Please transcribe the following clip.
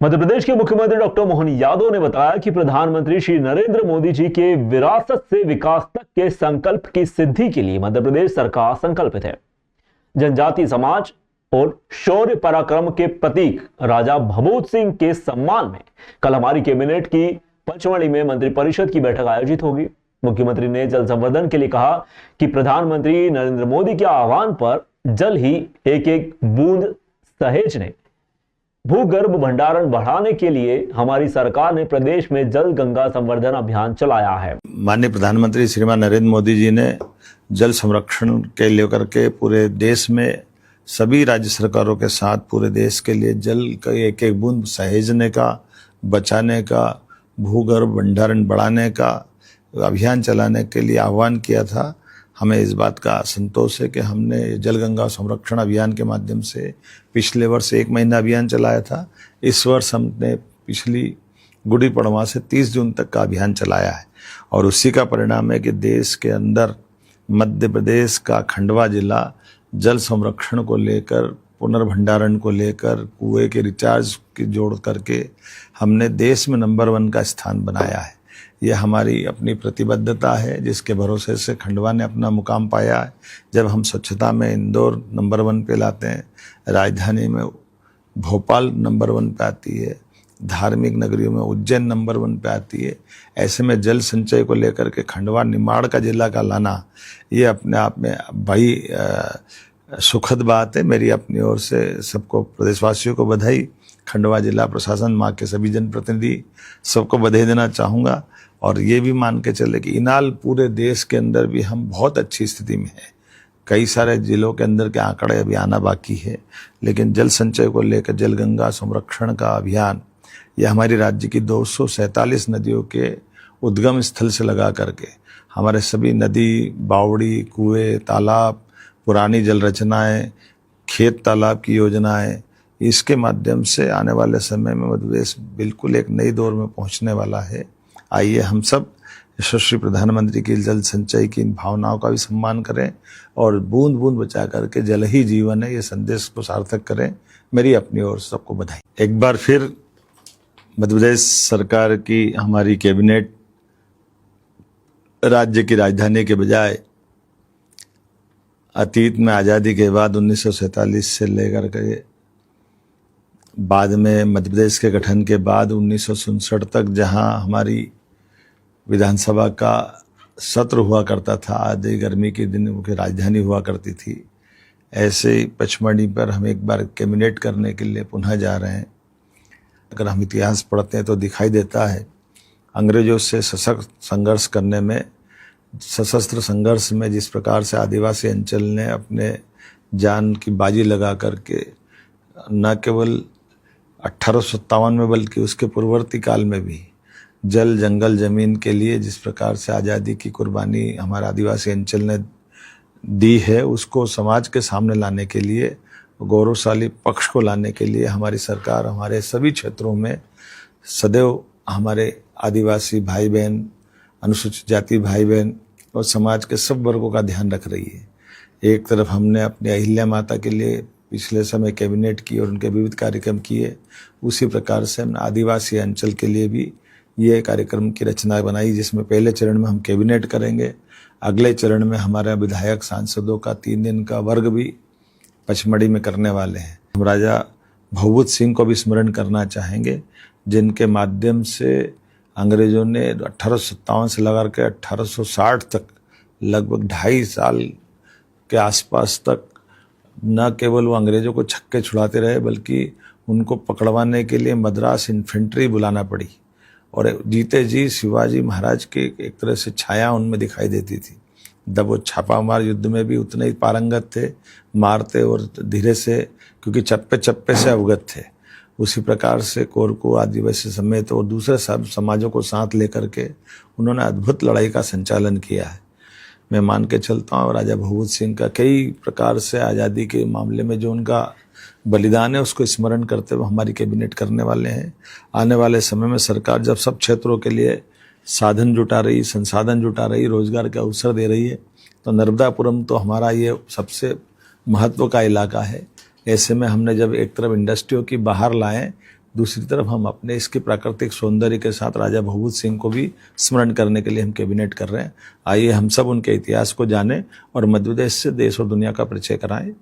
मध्य प्रदेश के मुख्यमंत्री डॉक्टर मोहन यादव ने बताया कि प्रधानमंत्री श्री नरेंद्र मोदी जी के विरासत से विकास तक के संकल्प की सिद्धि के लिए मध्य प्रदेश सरकार संकल्पित है। जनजातीय समाज और शौर्य पराक्रम के प्रतीक राजा भभूत सिंह के सम्मान में कल हमारी कैबिनेट की पचमढ़ी में मंत्रिपरिषद की बैठक आयोजित होगी। मुख्यमंत्री ने जल संवर्धन के लिए कहा कि प्रधानमंत्री नरेंद्र मोदी के आह्वान पर जल ही एक एक बूंद सहेजने भूगर्भ भंडारण बढ़ाने के लिए हमारी सरकार ने प्रदेश में जल गंगा संवर्धन अभियान चलाया है। माननीय प्रधानमंत्री श्रीमान नरेंद्र मोदी जी ने जल संरक्षण के लेकर के पूरे देश में सभी राज्य सरकारों के साथ पूरे देश के लिए जल का एक एक बूंद सहेजने का, बचाने का, भूगर्भ भंडारण बढ़ाने का अभियान चलाने के लिए आह्वान किया था। हमें इस बात का संतोष है कि हमने जल गंगा संरक्षण अभियान के माध्यम से पिछले वर्ष 1 महीना अभियान चलाया था। इस वर्ष हमने पिछली गुड़ी पड़वा से 30 जून तक का अभियान चलाया है और उसी का परिणाम है कि देश के अंदर मध्य प्रदेश का खंडवा जिला जल संरक्षण को लेकर, पुनर्भंडारण को लेकर, कुएं के रिचार्ज की जोड़ करके हमने देश में नंबर 1 का स्थान बनाया है। यह हमारी अपनी प्रतिबद्धता है जिसके भरोसे से खंडवा ने अपना मुकाम पाया है। जब हम स्वच्छता में इंदौर नंबर 1 पे लाते हैं, राजधानी में भोपाल नंबर 1 पे आती है, धार्मिक नगरियों में उज्जैन नंबर 1 पे आती है, ऐसे में जल संचय को लेकर के खंडवा निमाड़ का जिला का लाना ये अपने आप में बड़ी सुखद बात है। मेरी अपनी ओर से सबको, प्रदेशवासियों को बधाई, खंडवा जिला प्रशासन, माँ के सभी जनप्रतिनिधि सबको बधाई देना चाहूँगा। और ये भी मान के चले कि इनाल पूरे देश के अंदर भी हम बहुत अच्छी स्थिति में हैं। कई सारे जिलों के अंदर के आंकड़े अभी आना बाकी है, लेकिन जल संचय को लेकर जल गंगा संरक्षण का अभियान यह हमारी राज्य की 247 नदियों के उद्गम स्थल से लगा करके हमारे सभी नदी, बावड़ी, कुएं, तालाब, पुरानी जल रचनाएं, खेत तालाब की योजनाएं, इसके माध्यम से आने वाले समय में मध्य प्रदेश बिल्कुल एक नई दौर में पहुंचने वाला है। आइए हम सब यशस्वी प्रधानमंत्री की जल संचय की इन भावनाओं का भी सम्मान करें और बूंद बूंद बचा करके जल ही जीवन है, ये संदेश को सार्थक करें। मेरी अपनी ओर से सबको बधाई। एक बार फिर मध्य प्रदेश सरकार की हमारी कैबिनेट राज्य की राजधानी के बजाय अतीत में आज़ादी के बाद 1947 से लेकर के बाद में मध्य प्रदेश के गठन के बाद 1967 तक जहां हमारी विधानसभा का सत्र हुआ करता था, आधी गर्मी के दिन मुख्य राजधानी हुआ करती थी, ऐसे ही पचमढ़ी पर हम एक बार कैबिनेट करने के लिए पुनः जा रहे हैं। अगर हम इतिहास पढ़ते हैं तो दिखाई देता है अंग्रेजों से सशक्त संघर्ष करने में, सशस्त्र संघर्ष में जिस प्रकार से आदिवासी अंचल ने अपने जान की बाजी लगा करके न केवल 1857 में बल्कि उसके पूर्ववर्ती काल में भी जल, जंगल, जमीन के लिए जिस प्रकार से आज़ादी की कुर्बानी हमारा आदिवासी अंचल ने दी है, उसको समाज के सामने लाने के लिए, गौरवशाली पक्ष को लाने के लिए हमारी सरकार हमारे सभी क्षेत्रों में सदैव हमारे आदिवासी भाई बहन, अनुसूचित जाति भाई बहन और समाज के सब वर्गों का ध्यान रख रही है। एक तरफ हमने अपने अहिल्या माता के लिए पिछले समय कैबिनेट की और उनके विविध कार्यक्रम किए, उसी प्रकार से हमने आदिवासी अंचल के लिए भी ये कार्यक्रम की रचना बनाई, जिसमें पहले चरण में हम कैबिनेट करेंगे, अगले चरण में हमारे विधायक सांसदों का 3 दिन का वर्ग भी पचमढ़ी में करने वाले हैं। हम राजा भभूत सिंह को भी स्मरण करना चाहेंगे, जिनके माध्यम से अंग्रेजों ने 1857 से लगा के 1860 तक लगभग 2.5 साल के आसपास तक न केवल वो अंग्रेजों को छक्के छुड़ाते रहे, बल्कि उनको पकड़वाने के लिए मद्रास इन्फेंट्री बुलाना पड़ी और जीते जी शिवाजी महाराज की एक तरह से छाया उनमें दिखाई देती थी। जब वो छापामार युद्ध में भी उतने ही पारंगत थे, मारते और धीरे से, क्योंकि चप्पे चप्पे से अवगत थे। उसी प्रकार से कोरकू, आदिवासी समेत और दूसरे सब समाजों को साथ लेकर के उन्होंने अद्भुत लड़ाई का संचालन किया है। मैं मान के चलता हूँ राजा भभूत सिंह का कई प्रकार से आज़ादी के मामले में जो उनका बलिदान है उसको स्मरण करते हुए हमारी कैबिनेट करने वाले हैं। आने वाले समय में सरकार जब सब क्षेत्रों के लिए साधन जुटा रही, संसाधन जुटा रही, रोजगार के अवसर दे रही है, तो नर्मदापुरम तो हमारा ये सबसे महत्व का इलाका है। ऐसे में हमने जब एक तरफ इंडस्ट्रियों की बाहर लाएं दूसरी तरफ हम अपने इसके प्राकृतिक सौंदर्य के साथ राजा भूभूत सिंह को भी स्मरण करने के लिए हम कैबिनेट कर रहे हैं। आइए हम सब उनके इतिहास को जानें और मध्य प्रदेश से देश और दुनिया का परिचय कराएं।